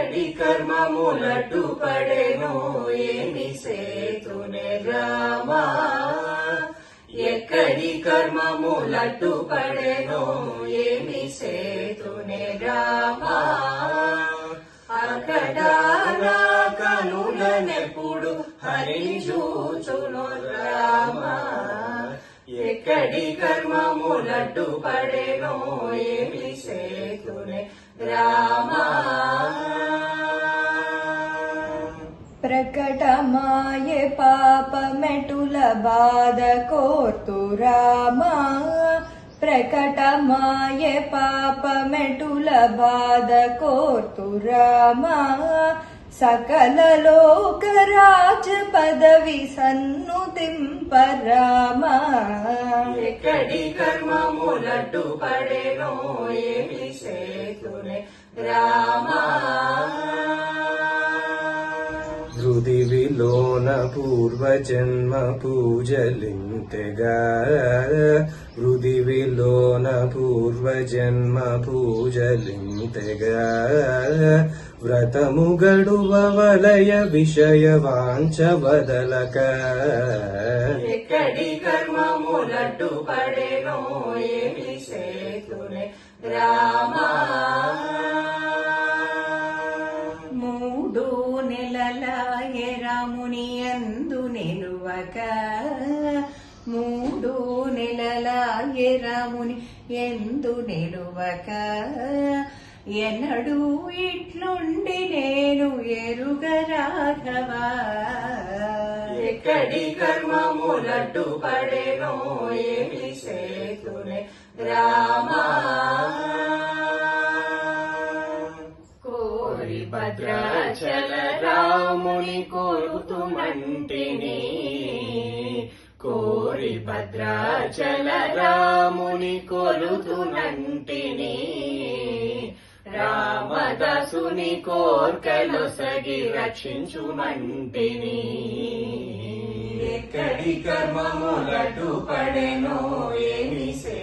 ఎక్కడి కర్మములటు పడెనో ఏమి సేతునే రామా ఎక్కడి కర్మములటు పడెనో ఏమి సేతునే రామా అక్కడ నా కనులనెప్పుడు హరిని చూచును రామా ఎక్కడి కర్మములటు పడెనో ఏమి సేతునే రామా ప్రకటమాయే పాపమెటుల బాధ కోర్తు రామా ప్రకటమాయే పాపమెటుల బాధ కోర్తు రామా సకల లోకరాజ పదవి సన్నుతింప రామా ఎక్కడి కర్మములటు పడెనో ఏమి సేతునే రామా హృదివిలోన పూర్వజన్మ పూజలింతెగా హృదివిలోన పూర్వజన్మ పూజలింతెగా వ్రతము గడువ వలయ విషయ వాంఛ వదలక ఎక్కడి కర్మములటు పడెనో ఏమి సేతునే రామా మూడు నెలలాయే రాముని యందు నిలువక మూడు నెలలాయే రాముని యందు నిలువక ఎన్నడూ ఇట్లుండి నేను ఎరుగ రాఘవా ఎక్కడి కర్మములటు పడెనో ఏమి సేతునే రామా కోరి భద్రాచల రాముని కోరుతుమంటిని కోరి భద్రాచల రాముని కొలుతునంటిని రామదాసుని కోర్కలొసగి రక్షించుమంటిని ఎక్కడి కర్మములటు పడెనో ఏమి సే